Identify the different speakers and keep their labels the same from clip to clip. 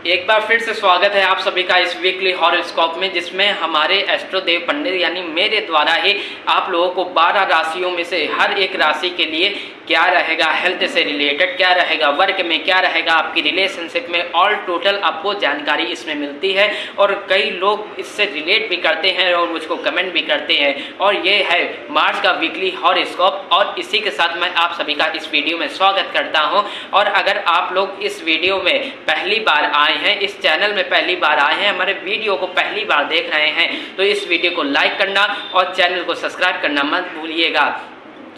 Speaker 1: एक बार फिर से स्वागत है आप सभी का इस वीकली हॉरोस्कोप में, जिसमें हमारे एस्ट्रोदेव पंडित यानी मेरे द्वारा ही आप लोगों को 12 राशियों में से हर एक राशि के लिए क्या रहेगा, हेल्थ से रिलेटेड क्या रहेगा, वर्क में क्या रहेगा, आपकी रिलेशनशिप में, ऑल टोटल आपको जानकारी इसमें मिलती है। और कई लोग इससे रिलेट भी करते हैं और मुझको कमेंट भी करते हैं। और ये है मार्च का वीकली हॉरोस्कोप, और इसी के साथ मैं आप सभी का इस वीडियो में स्वागत करता हूँ। और अगर आप लोग इस वीडियो में पहली बार आए हैं, इस चैनल में पहली बार आए हैं, हमारे वीडियो को पहली बार देख रहे हैं, तो इस वीडियो को लाइक करना और चैनल को सब्सक्राइब करना मत भूलिएगा।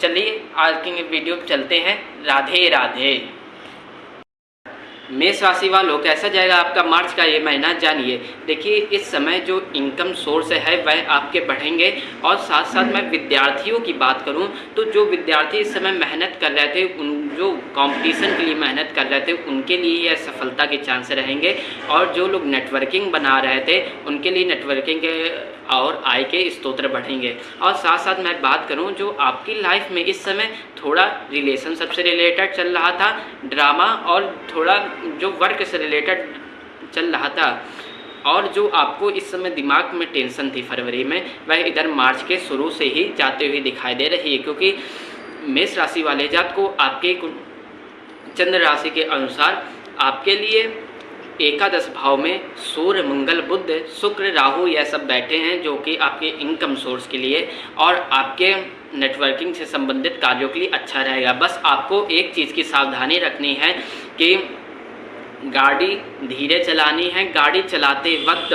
Speaker 1: चलिए आज की वीडियो चलते हैं। राधे राधे। मेष राशि वालों, कैसा जाएगा आपका मार्च का ये महीना, जानिए। देखिए, इस समय जो इनकम सोर्स है वह आपके बढ़ेंगे। और साथ साथ मैं विद्यार्थियों की बात करूं तो जो विद्यार्थी इस समय मेहनत कर रहे थे, उन जो कंपटीशन के लिए मेहनत कर रहे थे, उनके लिए यह सफलता के चांस रहेंगे। और जो लोग नेटवर्किंग बना रहे थे, उनके लिए नेटवर्किंग के और आय के स्तोत्र बढ़ेंगे। और साथ साथ मैं बात करूं, जो आपकी लाइफ में इस समय थोड़ा रिलेशनशिप से रिलेटेड चल रहा था, ड्रामा, और थोड़ा जो वर्क से रिलेटेड चल रहा था, और जो आपको इस समय दिमाग में टेंशन थी फरवरी में, वह इधर मार्च के शुरू से ही जाते हुए दिखाई दे रही है। क्योंकि मेष राशि वाले जात को आपके चंद्र राशि के अनुसार आपके लिए एकादश भाव में सूर्य, मंगल, बुध, शुक्र, राहु यह सब बैठे हैं, जो कि आपके इनकम सोर्स के लिए और आपके नेटवर्किंग से संबंधित कार्यों के लिए अच्छा रहेगा। बस आपको एक चीज़ की सावधानी रखनी है कि गाड़ी धीरे चलानी है, गाड़ी चलाते वक्त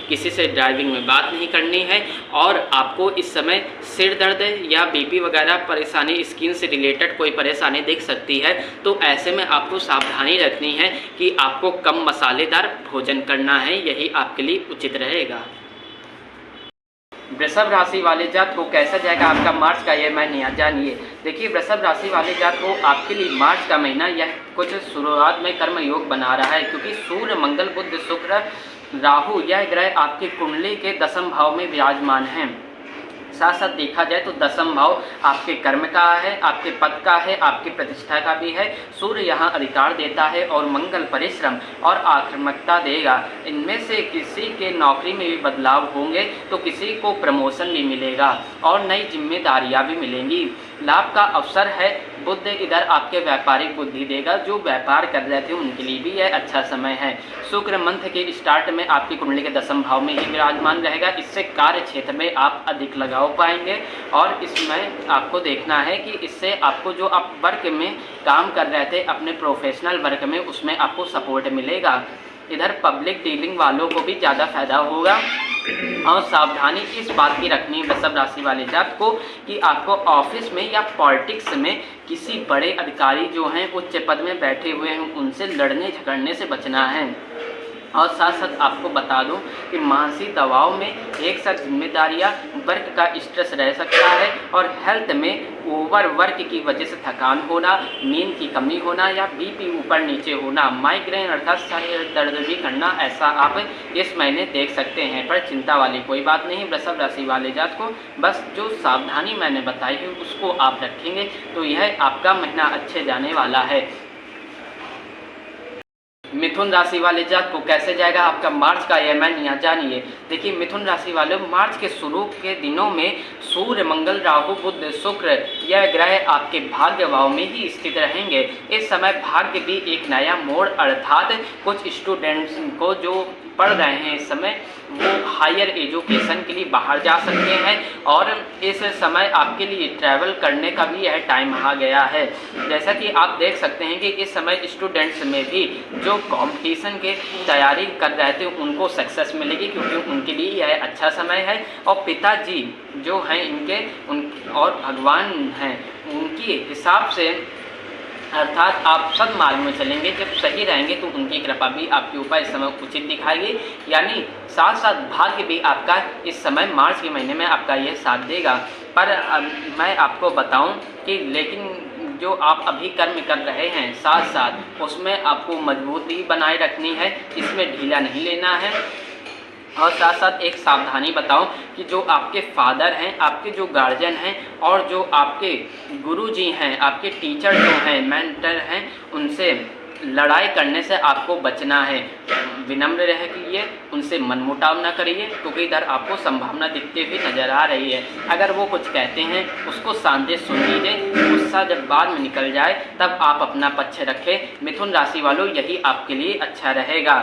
Speaker 1: किसी से ड्राइविंग में बात नहीं करनी है। और आपको इस समय सिर दर्द या बीपी वगैरह परेशानी, स्किन से रिलेटेड कोई परेशानी दिख सकती है, तो ऐसे में आपको सावधानी रखनी है कि आपको कम मसालेदार भोजन करना है, यही आपके लिए उचित रहेगा। वृषभ राशि वाले जात को कैसा जाएगा आपका मार्च का यह महीना, जानिए। देखिए, वृषभ राशि वाले जात को आपके लिए मार्च का महीना यह कुछ शुरुआत में कर्म योग बना रहा है। क्योंकि सूर्य, मंगल, बुध, शुक्र, राहु यह ग्रह आपकी कुंडली के दसम भाव में विराजमान हैं। साथ साथ देखा जाए तो दसम भाव आपके कर्म का है, आपके पद का है, आपकी प्रतिष्ठा का भी है। सूर्य यहाँ अधिकार देता है और मंगल परिश्रम और आक्रामकता देगा। इनमें से किसी के नौकरी में भी बदलाव होंगे तो किसी को प्रमोशन भी मिलेगा और नई जिम्मेदारियां भी मिलेंगी। लाभ का अवसर है। बुध इधर आपके व्यापारिक बुद्धि देगा। जो व्यापार कर रहे थे उनके लिए भी यह अच्छा समय है। शुक्र मंथ के स्टार्ट में आपकी कुंडली के दसम भाव में ही विराजमान रहेगा। इससे कार्य क्षेत्र में आप अधिक लगाव पाएंगे। और इसमें आपको देखना है कि इससे आपको जो आप वर्क में काम कर रहे थे, अपने प्रोफेशनल वर्क में, उसमें आपको सपोर्ट मिलेगा। इधर पब्लिक डीलिंग वालों को भी ज़्यादा फायदा होगा। और सावधानी इस बात की रखनी है वृषभ राशि वाले जात को कि आपको ऑफिस में या पॉलिटिक्स में किसी बड़े अधिकारी जो हैं, उच्च पद में बैठे हुए हैं, उनसे लड़ने झगड़ने से बचना है। और साथ साथ आपको बता दूं कि मानसिक दबाव में एक साथ जिम्मेदारियां, वर्क का स्ट्रेस रह सकता है। और हेल्थ में ओवर वर्क की वजह से थकान होना, नींद की कमी होना या बीपी ऊपर नीचे होना, माइग्रेन अर्थात सर दर्द भी करना, ऐसा आप इस महीने देख सकते हैं। पर चिंता वाली कोई बात नहीं वृषभ राशि वाले जात को। बस जो सावधानी मैंने बताई है उसको आप रखेंगे तो यह आपका महीना अच्छे जाने वाला है। मिथुन राशि वाले जात को कैसे जाएगा आपका मार्च का यह महीना, जानिए। देखिए, मिथुन राशि वाले मार्च के शुरू के दिनों में सूर्य, मंगल, राहु, बुध, शुक्र यह ग्रह आपके भाग्य भाव में ही स्थित रहेंगे। इस समय भाग्य भी एक नया मोड़, अर्थात कुछ स्टूडेंट्स को जो पढ़ रहे हैं इस समय, वो हायर एजुकेशन के लिए बाहर जा सकते हैं। और इस समय आपके लिए ट्रैवल करने का भी यह टाइम आ गया है। जैसा कि आप देख सकते हैं कि इस समय स्टूडेंट्स में भी जो कंपटीशन के तैयारी कर रहे थे उनको सक्सेस मिलेगी, क्योंकि उनके लिए यह अच्छा समय है। और पिताजी जो हैं इनके और भगवान हैं उनकी हिसाब से, अर्थात आप सब मार्ग में चलेंगे, जब सही रहेंगे तो उनकी कृपा भी आपके ऊपर इस समय उचित दिखाएगी। यानी साथ साथ भाग्य भी आपका इस समय मार्च के महीने में आपका यह साथ देगा। पर मैं आपको बताऊं कि लेकिन जो आप अभी कर्म कर रहे हैं साथ साथ उसमें आपको मजबूती बनाए रखनी है, इसमें ढीला नहीं लेना है। और साथ साथ एक सावधानी बताऊं कि जो आपके फादर हैं, आपके जो गार्जियन हैं और जो आपके गुरुजी हैं, आपके टीचर जो हैं, मेंटर हैं, उनसे लड़ाई करने से आपको बचना है। विनम्र रहिए, उनसे मनमुटाव ना करिए, क्योंकि इधर आपको संभावना दिखती हुई नज़र आ रही है। अगर वो कुछ कहते हैं उसको शांति से सुन लीजिए, गुस्सा जब बाद में निकल जाए तब आप अपना पक्ष रखें। मिथुन राशि वालों, यही आपके लिए अच्छा रहेगा।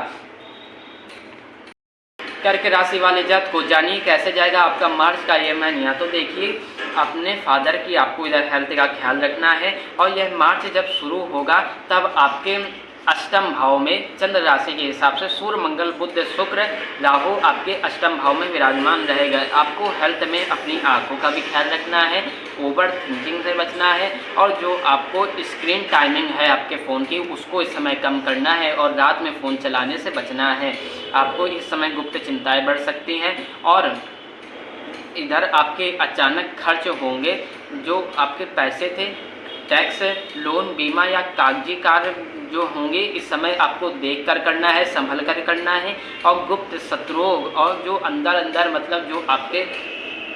Speaker 1: कर्क राशि वाले जात को जानिए कैसे जाएगा आपका मार्च का ये महीना। तो देखिए, अपने फादर की आपको इधर हेल्थ का ख्याल रखना है, और यह मार्च जब शुरू होगा तब आपके अष्टम भाव में चंद्र राशि के हिसाब से सूर्य, मंगल, बुध, शुक्र, राहु आपके अष्टम भाव में विराजमान रहेगा। आपको हेल्थ में अपनी आंखों का भी ख्याल रखना है, ओवर थिंकिंग से बचना है, और जो आपको स्क्रीन टाइमिंग है आपके फ़ोन की उसको इस समय कम करना है, और रात में फ़ोन चलाने से बचना है। आपको इस समय गुप्त चिंताएं बढ़ सकती हैं, और इधर आपके अचानक खर्च होंगे। जो आपके पैसे थे, टैक्स, लोन, बीमा या कागजी कार्य जो होंगे, इस समय आपको देख कर करना है, संभल कर करना है। और गुप्त शत्रुओं और जो अंदर अंदर मतलब जो आपके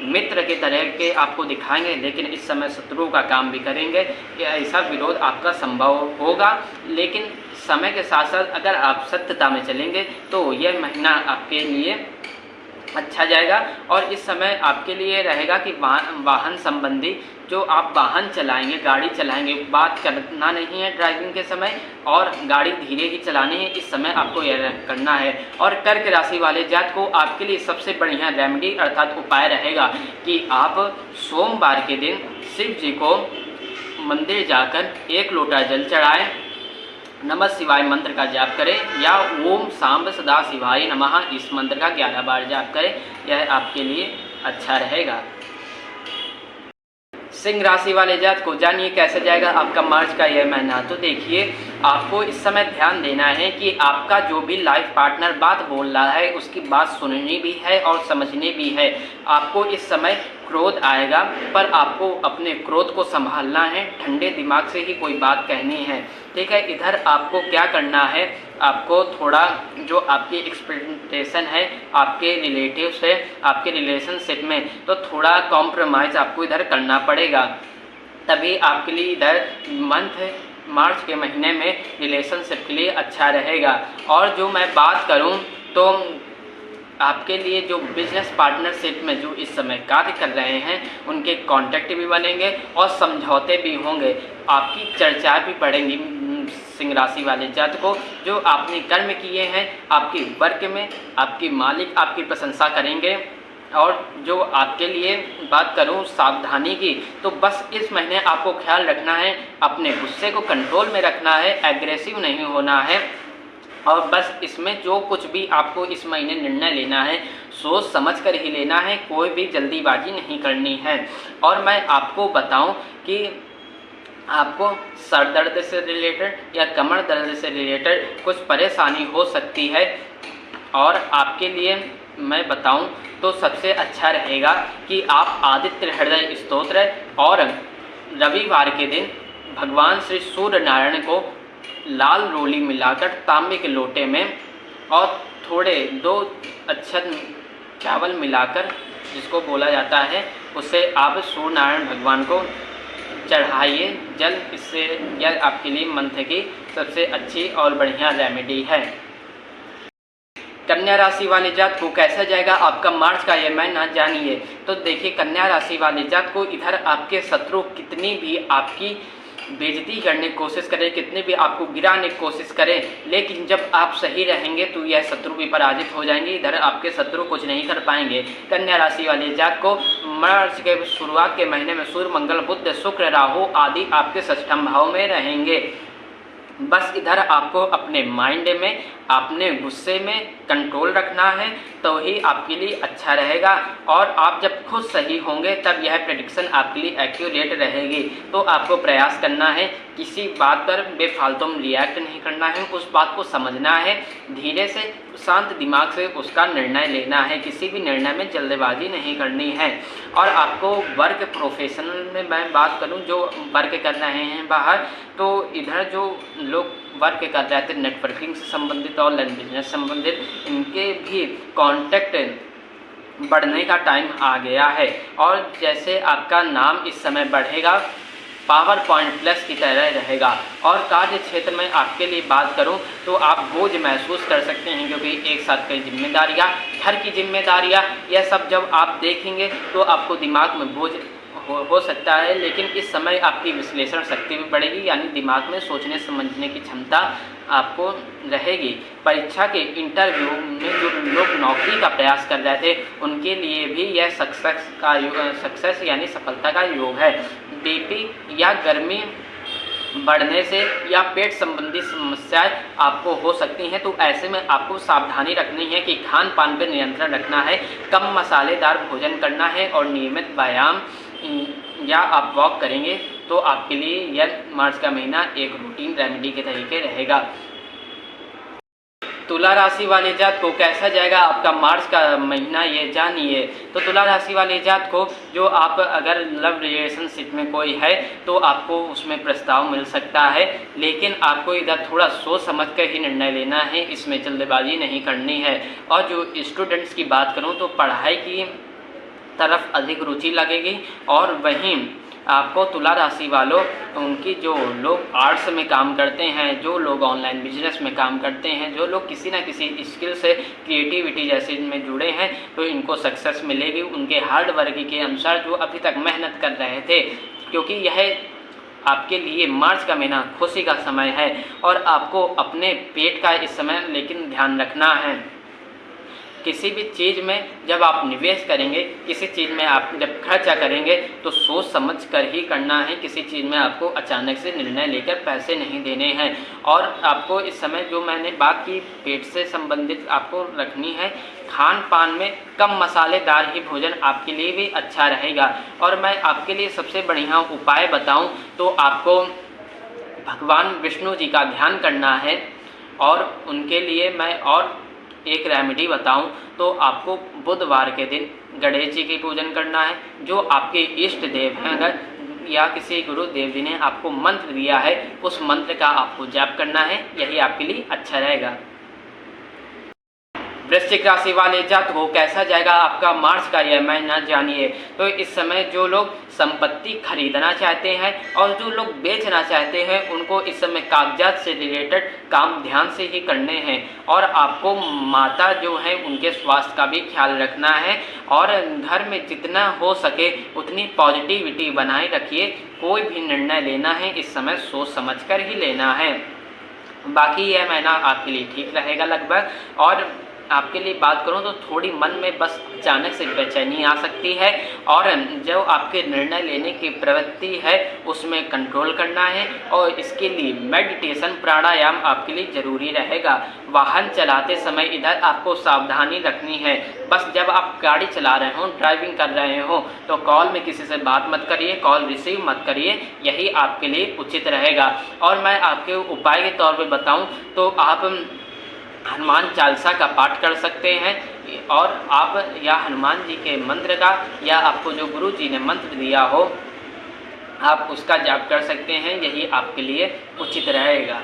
Speaker 1: मित्र के तरह के आपको दिखाएंगे, लेकिन इस समय शत्रुओं का काम भी करेंगे। ऐसा विरोध आपका संभव होगा, लेकिन समय के साथ साथ अगर आप सत्यता में चलेंगे तो यह महीना आपके लिए अच्छा जाएगा। और इस समय आपके लिए रहेगा कि वाहन संबंधी जो आप वाहन चलाएंगे, गाड़ी चलाएंगे, बात करना नहीं है ड्राइविंग के समय, और गाड़ी धीरे ही चलानी है, इस समय आपको यह करना है। और कर्क राशि वाले जात को आपके लिए सबसे बढ़िया रेमेडी अर्थात उपाय रहेगा कि आप सोमवार के दिन शिव जी को मंदिर जाकर 1 लोटा जल चढ़ाएं, नमः शिवाय मंत्र का जाप करें, या ओम सांब सदा शिवाय नमः इस मंत्र का 11 बार जाप करें। यह आपके लिए अच्छा रहेगा। सिंह राशि वाले जात को जानिए कैसे जाएगा आपका मार्च का यह महीना। तो देखिए, आपको इस समय ध्यान देना है कि आपका जो भी लाइफ पार्टनर बात बोल रहा है उसकी बात सुननी भी है और समझनी भी है। आपको इस समय क्रोध आएगा, पर आपको अपने क्रोध को संभालना है, ठंडे दिमाग से ही कोई बात कहनी है, ठीक है। इधर आपको क्या करना है, आपको थोड़ा जो आपकी एक्सपेक्टेशन है आपके रिलेटिव से, आपके रिलेशनशिप में, तो थोड़ा कॉम्प्रोमाइज़ आपको इधर करना पड़ेगा, तभी आपके लिए इधर मंथ मार्च के महीने में रिलेशनशिप के लिए अच्छा रहेगा। और जो मैं बात करूं तो आपके लिए जो बिजनेस पार्टनरशिप में जो इस समय कार्य कर रहे हैं उनके कांटेक्ट भी बनेंगे और समझौते भी होंगे, आपकी चर्चा भी बढ़ेंगी। सिंह राशि वाले जात को जो आपने कर्म किए हैं आपकी वर्क में आपके मालिक आपकी प्रशंसा करेंगे। और जो आपके लिए बात करूं सावधानी की, तो बस इस महीने आपको ख्याल रखना है, अपने गुस्से को कंट्रोल में रखना है, एग्रेसिव नहीं होना है, और बस इसमें जो कुछ भी आपको इस महीने निर्णय लेना है सोच समझ कर ही लेना है, कोई भी जल्दीबाजी नहीं करनी है। और मैं आपको बताऊं कि आपको सर दर्द से रिलेटेड या कमर दर्द से रिलेटेड कुछ परेशानी हो सकती है, और आपके लिए मैं बताऊं तो सबसे अच्छा रहेगा कि आप आदित्य हृदय स्तोत्र और रविवार के दिन भगवान श्री सूर्य नारायण को लाल रोली मिलाकर तांबे के लोटे में और थोड़े 2 अक्षत चावल मिलाकर, जिसको बोला जाता है, उससे आप सूर्य नारायण भगवान को चढ़ाइए जल। इससे यह आपके लिए मंथ की सबसे अच्छी और बढ़िया रेमेडी है। कन्या राशि वाले जात को कैसा जाएगा आपका मार्च का यह महीना जानिए। तो देखिए, कन्या राशि वाले जात को इधर आपके शत्रु कितनी भी आपकी बेइज्जती करने की कोशिश करें, कितने भी आपको गिराने की कोशिश करें, लेकिन जब आप सही रहेंगे तो यह शत्रु भी पराजित हो जाएंगे। इधर आपके शत्रु कुछ नहीं कर पाएंगे। कन्या राशि वाले जात को मार्च के शुरुआत के महीने में सूर्य, मंगल, बुध, शुक्र, राहु आदि आपके षष्ठम भाव में रहेंगे। बस इधर आपको अपने माइंड में, अपने गुस्से में कंट्रोल रखना है, तो ही आपके लिए अच्छा रहेगा। और आप जब खुद सही होंगे तब यह प्रेडिक्शन आपके लिए एक्यूरेट रहेगी। तो आपको प्रयास करना है, किसी बात पर बेफालतू में रिएक्ट नहीं करना है, उस बात को समझना है, धीरे से शांत दिमाग से उसका निर्णय लेना है, किसी भी निर्णय में जल्दबाजी नहीं करनी है। और आपको वर्क प्रोफेशनल में मैं बात करूं, जो वर्क कर रहे हैं बाहर, तो इधर जो लोग वर्क कर रहे थे नेटवर्किंग से संबंधित, ऑनलाइन बिजनेस संबंधित, इनके भी कांटेक्ट बढ़ने का टाइम आ गया है। और जैसे आपका नाम इस समय बढ़ेगा पावर पॉइंट प्लस की तरह रहेगा। और कार्य क्षेत्र में आपके लिए बात करूं तो आप बोझ महसूस कर सकते हैं, क्योंकि एक साथ कई जिम्मेदारियां, घर की जिम्मेदारियां, यह सब जब आप देखेंगे तो आपको दिमाग में बोझ हो सकता है। लेकिन इस समय आपकी विश्लेषण शक्ति भी बढ़ेगी, यानी दिमाग में सोचने समझने की क्षमता आपको रहेगी। परीक्षा के इंटरव्यू में जो लोग नौकरी का प्रयास कर रहे थे उनके लिए भी यह सक्सेस यानी सफलता का योग है। बीपी या गर्मी बढ़ने से या पेट संबंधी समस्याएं आपको हो सकती हैं, तो ऐसे में आपको सावधानी रखनी है कि खान पान पर नियंत्रण रखना है, कम मसालेदार भोजन करना है और नियमित व्यायाम या आप वॉक करेंगे तो आपके लिए यह मार्च का महीना एक रूटीन रेमेडी के तरीके रहेगा। तुला राशि वाले जात को कैसा जाएगा आपका मार्च का महीना, ये जानिए। तो तुला राशि वाले जात को जो आप अगर लव रिलेशनशिप में कोई है तो आपको उसमें प्रस्ताव मिल सकता है, लेकिन आपको इधर थोड़ा सोच समझ कर ही निर्णय लेना है, इसमें जल्दबाजी नहीं करनी है। और जो स्टूडेंट्स की बात करूं तो पढ़ाई की तरफ अधिक रुचि लगेगी। और वहीं आपको तुला राशि वालों, उनकी जो लोग आर्ट्स में काम करते हैं, जो लोग ऑनलाइन बिजनेस में काम करते हैं, जो लोग किसी ना किसी स्किल से क्रिएटिविटी जैसे में जुड़े हैं, तो इनको सक्सेस मिलेगी उनके हार्ड वर्क के अनुसार, जो अभी तक मेहनत कर रहे थे। क्योंकि यह आपके लिए मार्च का महीना खुशी का समय है और आपको अपने पेट का इस समय लेकिन ध्यान रखना है। किसी भी चीज़ में जब आप निवेश करेंगे, किसी चीज़ में आप जब खर्चा करेंगे तो सोच समझ कर ही करना है। किसी चीज़ में आपको अचानक से निर्णय लेकर पैसे नहीं देने हैं। और आपको इस समय जो मैंने बात की पेट से संबंधित आपको रखनी है, खान पान में कम मसालेदार ही भोजन आपके लिए भी अच्छा रहेगा। और मैं आपके लिए सबसे बढ़िया उपाय बताऊं तो आपको भगवान विष्णु जी का ध्यान करना है। और उनके लिए मैं और एक रेमेडी बताऊं तो आपको बुधवार के दिन गणेश जी की पूजन करना है। जो आपके इष्ट देव हैं, अगर या किसी गुरुदेव जी ने आपको मंत्र दिया है, उस मंत्र का आपको जाप करना है, यही आपके लिए अच्छा रहेगा। वृश्चिक राशि वाले जातकों कैसा जाएगा आपका मार्च का यह महीना, जानिए। तो इस समय जो लोग संपत्ति खरीदना चाहते हैं और जो लोग बेचना चाहते हैं, उनको इस समय कागजात से रिलेटेड काम ध्यान से ही करने हैं। और आपको माता जो है उनके स्वास्थ्य का भी ख्याल रखना है। और घर में जितना हो सके उतनी पॉजिटिविटी बनाए रखिए। कोई भी निर्णय लेना है इस समय सोच समझ कर ही लेना है। बाकी यह महीना आपके लिए ठीक रहेगा लगभग। और आपके लिए बात करूं तो थोड़ी मन में बस अचानक से बेचैनी आ सकती है। और जो आपके निर्णय लेने की प्रवृत्ति है उसमें कंट्रोल करना है। और इसके लिए मेडिटेशन प्राणायाम आपके लिए ज़रूरी रहेगा। वाहन चलाते समय इधर आपको सावधानी रखनी है। बस जब आप गाड़ी चला रहे हो, ड्राइविंग कर रहे हो, तो कॉल में किसी से बात मत करिए, कॉल रिसीव मत करिए, यही आपके लिए उचित रहेगा। और मैं आपके उपाय के तौर पर बताऊँ तो आप हनुमान चालीसा का पाठ कर सकते हैं। और आप या हनुमान जी के मंत्र का या आपको जो गुरु जी ने मंत्र दिया हो आप उसका जाप कर सकते हैं, यही आपके लिए उचित रहेगा।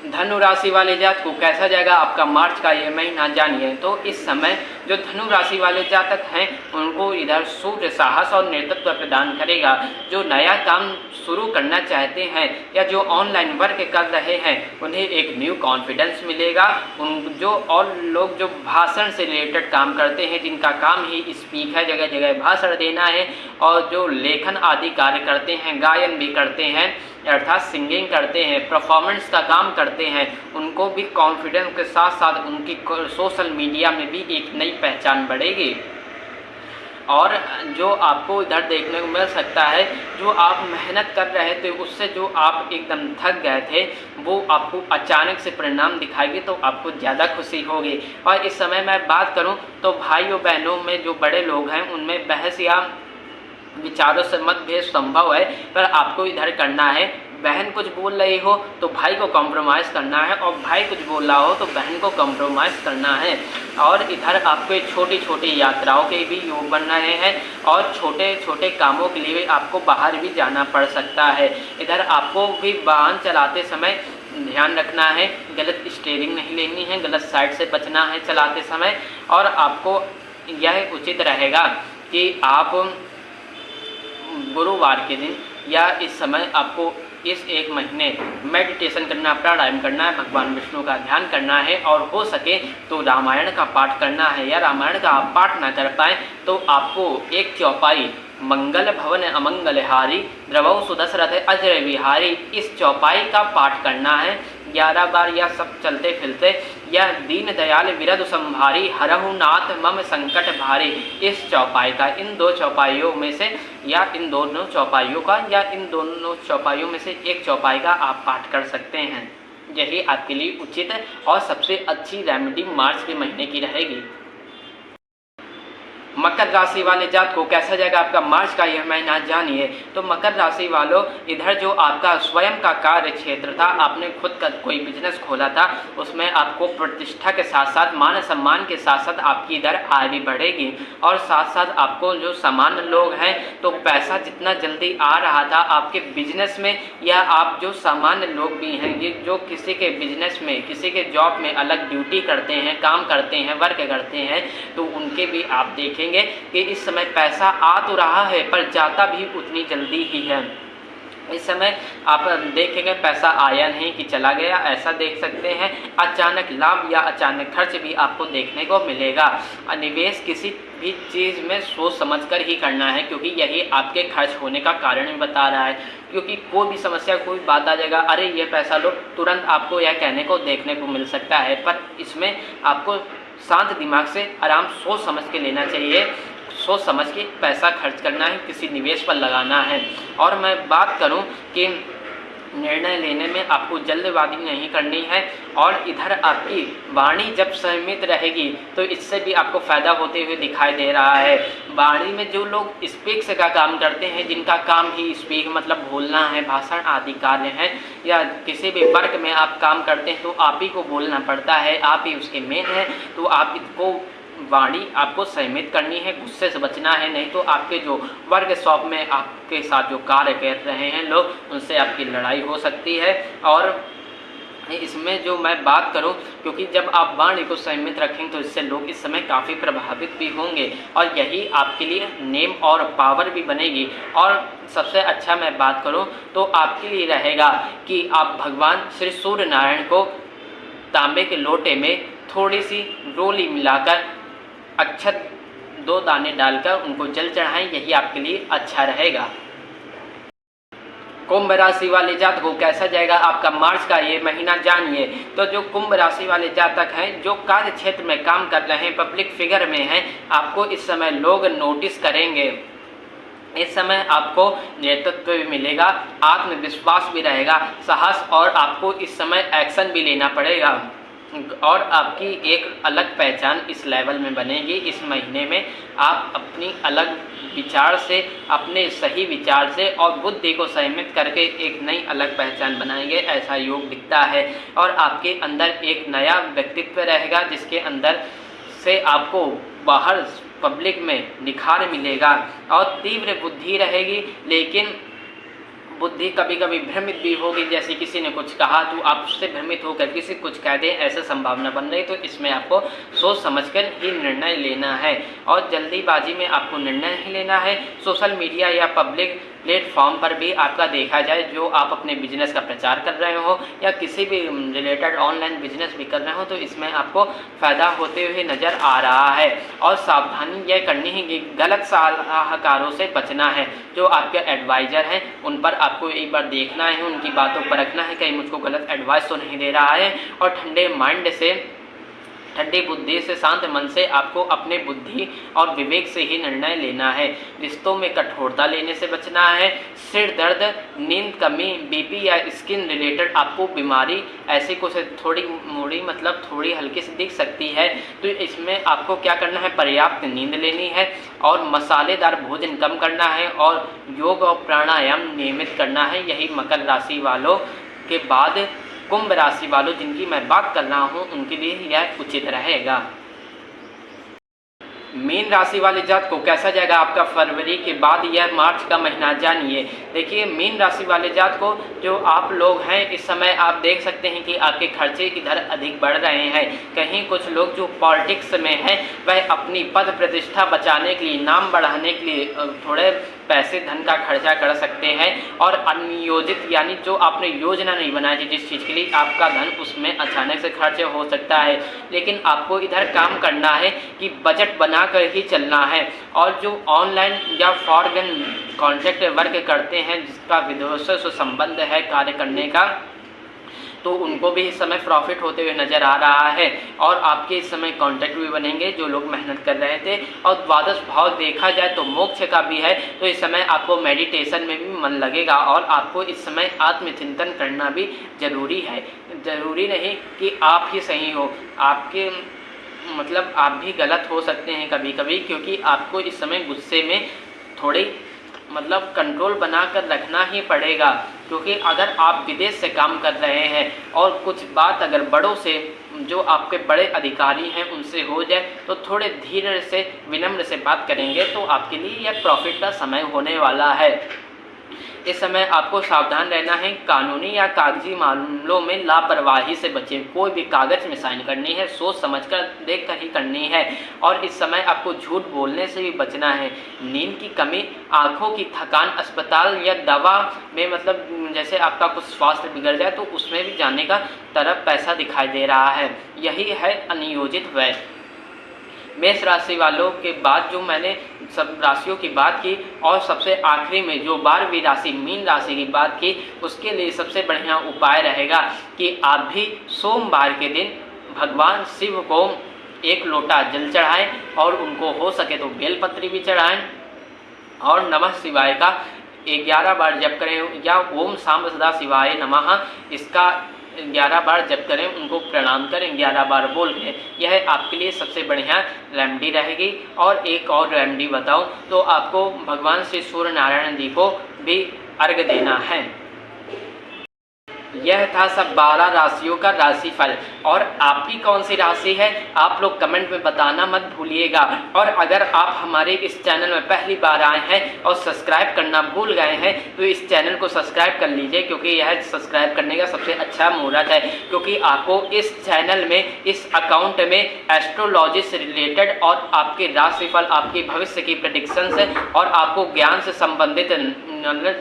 Speaker 1: धनु राशि वाले जातक को कैसा जाएगा आपका मार्च का ये महीना, जानिए। तो इस समय जो धनु राशि वाले जातक हैं उनको इधर सूर्य साहस और नेतृत्व प्रदान करेगा। जो नया काम शुरू करना चाहते हैं या जो ऑनलाइन वर्क कर रहे हैं उन्हें एक न्यू कॉन्फिडेंस मिलेगा। उन जो और लोग जो भाषण से रिलेटेड काम करते हैं, जिनका काम ही स्पीक है, जगह जगह भाषण देना है, और जो लेखन आदि कार्य करते हैं, गायन भी करते हैं अर्थात सिंगिंग करते हैं, परफॉर्मेंस का काम करते हैं, उनको भी कॉन्फिडेंस के साथ साथ उनकी सोशल मीडिया में भी एक नई पहचान बढ़ेगी। और जो आपको इधर देखने को मिल सकता है, जो आप मेहनत कर रहे थे उससे जो आप एकदम थक गए थे वो आपको अचानक से परिणाम दिखाएगी, तो आपको ज़्यादा खुशी होगी। और इस समय मैं बात करूं तो भाइयों बहनों में जो बड़े लोग हैं उनमें बहस या विचारों से मतभेद संभव है, पर आपको इधर करना है। बहन कुछ बोल रही हो तो भाई को कॉम्प्रोमाइज़ करना है, और भाई कुछ बोल रहा हो तो बहन को कॉम्प्रोमाइज़ करना है। और इधर आपको छोटी छोटी यात्राओं के भी योग बन रहे हैं, और छोटे छोटे कामों के लिए आपको बाहर भी जाना पड़ सकता है। इधर आपको भी वाहन चलाते समय ध्यान रखना है, गलत स्टीयरिंग नहीं लेनी है, गलत साइड से बचना है चलाते समय। और आपको यह उचित रहेगा कि आप गुरुवार के दिन या इस समय आपको इस एक महीने मेडिटेशन करना, प्राणायाम करना है, भगवान विष्णु का ध्यान करना है और हो सके तो रामायण का पाठ करना है। या रामायण का आप पाठ ना कर पाएँ तो आपको एक चौपाई मंगल भवन अमंगल हारी द्रवौ सुदशरथ अजर विहारी, इस चौपाई का पाठ करना है 11 बार या सब चलते फिरते। या दीन दयाल विरद संभारी हरहु नाथ मम संकट भारी, इस चौपाई का, इन दो चौपाइयों में से या इन दोनों चौपाइयों का या इन दोनों चौपाइयों में से एक चौपाई का आप पाठ कर सकते हैं। यही आपके लिए उचित और सबसे अच्छी रेमेडी मार्च के महीने की रहेगी। मकर राशि वाले जात को कैसा जाएगा आपका मार्च का यह महीना जानिए। तो मकर राशि वालों, इधर जो आपका स्वयं का कार्य क्षेत्र था, आपने खुद का कोई बिजनेस खोला था, उसमें आपको प्रतिष्ठा के साथ साथ मान सम्मान के साथ साथ आपकी इधर आय भी बढ़ेगी और साथ साथ आपको जो सामान्य लोग हैं तो पैसा जितना जल्दी आ रहा था आपके बिजनेस में, या आप जो सामान्य लोग भी हैं ये जो किसी के बिजनेस में, किसी के जॉब में अलग ड्यूटी करते हैं, काम करते हैं, वर्क करते हैं, तो उनके भी आप देखेंगे कि इस समय पैसा आ तो रहा है पर जाता भी उतनी जल्दी ही है। इस समय आप देखेंगे पैसा आया नहीं कि चला गया, ऐसा देख सकते हैं। अचानक लाभ या अचानक खर्च भी आपको देखने को मिलेगा। निवेश किसी भी चीज़ में सोच समझकर ही करना है क्योंकि यही आपके खर्च होने का कारण भी बता रहा है। क्योंकि कोई भी समस्या, कोई बात आ जाएगा, अरे ये पैसा लो, तुरंत आपको यह कहने को देखने को मिल सकता है, पर इसमें आपको शांत दिमाग से आराम सोच समझ के लेना चाहिए। सोच समझ के पैसा खर्च करना है, किसी निवेश पर लगाना है। और मैं बात करूं कि निर्णय लेने में आपको जल्दबाजी नहीं करनी है और इधर आपकी वाणी जब संयमित रहेगी तो इससे भी आपको फ़ायदा होते हुए दिखाई दे रहा है। वाणी में जो लोग स्पीक से का काम करते हैं, जिनका काम ही स्पीक मतलब बोलना है, भाषण आदि कार्य हैं, या किसी भी वर्ग में आप काम करते हैं तो आप ही को बोलना पड़ता है, आप ही उसके मेन हैं, तो आप इसको वाणी आपको संयमित करनी है, गुस्से से बचना है, नहीं तो आपके जो वर्क शॉप में आपके साथ जो कार्य कर रहे हैं लोग, उनसे आपकी लड़ाई हो सकती है। और इसमें जो मैं बात करूं, क्योंकि जब आप वाणी को संयमित रखेंगे तो इससे लोग इस समय काफ़ी प्रभावित भी होंगे और यही आपके लिए नेम और पावर भी बनेगी। और सबसे अच्छा मैं बात करूं तो आपके लिए रहेगा कि आप भगवान श्री सूर्य नारायण को तांबे के लोटे में थोड़ी सी रोली मिलाकर अक्षत 2 दाने डालकर उनको जल चढ़ाएं, यही आपके लिए अच्छा रहेगा। कुंभ राशि वाले जातक को कैसा जाएगा आपका मार्च का ये महीना जानिए। तो जो कुंभ राशि वाले जातक हैं, जो कार्य क्षेत्र में काम कर रहे हैं, पब्लिक फिगर में हैं, आपको इस समय लोग नोटिस करेंगे। इस समय आपको नेतृत्व भी मिलेगा, आत्मविश्वास भी रहेगा, साहस, और आपको इस समय एक्शन भी लेना पड़ेगा और आपकी एक अलग पहचान इस लेवल में बनेगी। इस महीने में आप अपनी अलग विचार से, अपने सही विचार से और बुद्धि को संयमित करके एक नई अलग पहचान बनाएंगे, ऐसा योग दिखता है। और आपके अंदर एक नया व्यक्तित्व रहेगा जिसके अंदर से आपको बाहर पब्लिक में निखार मिलेगा और तीव्र बुद्धि रहेगी, लेकिन बुद्धि कभी कभी भ्रमित भी होगी। जैसे किसी ने कुछ कहा तो आप उससे भ्रमित होकर किसी कुछ कह दें, ऐसा संभावना बन रही, तो इसमें आपको सोच समझकर ही निर्णय लेना है और जल्दीबाजी में आपको निर्णय नहीं लेना है। सोशल मीडिया या पब्लिक प्लेटफॉर्म पर भी आपका देखा जाए, जो आप अपने बिजनेस का प्रचार कर रहे हो या किसी भी रिलेटेड ऑनलाइन बिजनेस भी कर रहे हो, तो इसमें आपको फ़ायदा होते हुए नज़र आ रहा है। और सावधानी यह करनी है कि गलत सलाहकारों से बचना है। जो आपके एडवाइज़र हैं उन पर आपको एक बार देखना है, उनकी बातों पर रखना है, कहीं मुझको गलत एडवाइस तो नहीं दे रहा है। और ठंडे माइंड से, ठंडी बुद्धि से, शांत मन से आपको अपने बुद्धि और विवेक से ही निर्णय लेना है। रिश्तों में कठोरता लेने से बचना है। सिर दर्द, नींद कमी, बीपी या स्किन रिलेटेड आपको बीमारी ऐसी कुछ थोड़ी मोड़ी मतलब थोड़ी हल्की सी दिख सकती है, तो इसमें आपको क्या करना है, पर्याप्त नींद लेनी है और मसालेदार भोजन कम करना है और योग और प्राणायाम नियमित करना है। यही मकर राशि वालों के बाद कुंभ राशि वालों जिनकी मैं बात कर रहा हूँ उनके लिए यह उचित रहेगा। मीन राशि वाले जात को कैसा जाएगा आपका फरवरी के बाद यह मार्च का महीना जानिए। देखिए मीन राशि वाले जात को, जो आप लोग हैं, इस समय आप देख सकते हैं कि आपके खर्चे इधर अधिक बढ़ रहे हैं। कहीं कुछ लोग जो पॉलिटिक्स में हैं वह अपनी पद प्रतिष्ठा बचाने के लिए, नाम बढ़ाने के लिए थोड़े पैसे धन का खर्चा कर सकते हैं और अनियोजित यानी जो आपने योजना नहीं बनाई थी जिस चीज़ के लिए आपका धन उसमें अचानक से खर्च हो सकता है। लेकिन आपको इधर काम करना है कि बजट बना कर ही चलना है। और जो ऑनलाइन या फॉरेन कॉन्ट्रैक्ट वर्क करते हैं जिसका विदेशों से संबंध है कार्य करने का, तो उनको भी इस समय प्रॉफिट होते हुए नज़र आ रहा है और आपके इस समय कॉन्टैक्ट भी बनेंगे जो लोग मेहनत कर रहे थे। और द्वादश भाव देखा जाए तो मोक्ष का भी है, तो इस समय आपको मेडिटेशन में भी मन लगेगा और आपको इस समय आत्मचिंतन करना भी जरूरी है। ज़रूरी नहीं कि आप ही सही हो, आपके मतलब आप भी गलत हो सकते हैं कभी कभी, क्योंकि आपको इस समय गुस्से में थोड़ी मतलब कंट्रोल बना कर रखना ही पड़ेगा। क्योंकि अगर आप विदेश से काम कर रहे हैं और कुछ बात अगर बड़ों से जो आपके बड़े अधिकारी हैं उनसे हो जाए तो थोड़े धीरे से विनम्र से बात करेंगे तो आपके लिए यह प्रॉफिट का समय होने वाला है। इस समय आपको सावधान रहना है, कानूनी या कागजी मामलों में लापरवाही से बचें। कोई भी कागज़ में साइन करनी है सोच समझकर देख कर ही करनी है। और इस समय आपको झूठ बोलने से भी बचना है। नींद की कमी, आँखों की थकान, अस्पताल या दवा में मतलब जैसे आपका कुछ स्वास्थ्य बिगड़ जाए तो उसमें भी जाने का तरफ पैसा दिखाई दे रहा है। यही है अनियोजित व्यय। मेष राशि वालों के बाद जो मैंने सब राशियों की बात की और सबसे आखिरी में जो 12वीं राशि मीन राशि की बात की, उसके लिए सबसे बढ़िया उपाय रहेगा कि आप भी सोमवार के दिन भगवान शिव को 1 लोटा जल चढ़ाएं और उनको हो सके तो बेलपत्री भी चढ़ाएं और नमः शिवाय का 11 बार जप करें या ओम सांब सदा शिवाय नमः इसका 11 बार जप करें, उनको प्रणाम करें 11 बार बोल के। यह आपके लिए सबसे बढ़िया रेमेडी रहेगी। और एक और रेमेडी बताऊं तो आपको भगवान श्री सूर्य नारायण जी को भी अर्घ देना है। यह था सब 12 राशियों का राशिफल। और आपकी कौन सी राशि है आप लोग कमेंट में बताना मत भूलिएगा। और अगर आप हमारे इस चैनल में पहली बार आए हैं और सब्सक्राइब करना भूल गए हैं तो इस चैनल को सब्सक्राइब कर लीजिए, क्योंकि यह सब्सक्राइब करने का सबसे अच्छा मुहूर्त है। क्योंकि आपको इस चैनल में, इस अकाउंट में एस्ट्रोलॉजी से रिलेटेड और आपके राशिफल, आपके भविष्य की प्रेडिक्शंस और आपको ज्ञान से संबंधित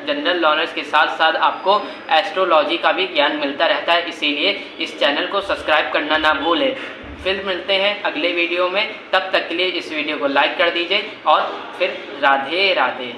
Speaker 1: जनरल नॉलेज के साथ साथ आपको एस्ट्रोलॉजी का भी ज्ञान मिलता रहता है। इसीलिए इस चैनल को सब्सक्राइब करना ना भूलें। फिर मिलते हैं अगले वीडियो में, तब तक के लिए इस वीडियो को लाइक कर दीजिए और फिर राधे राधे।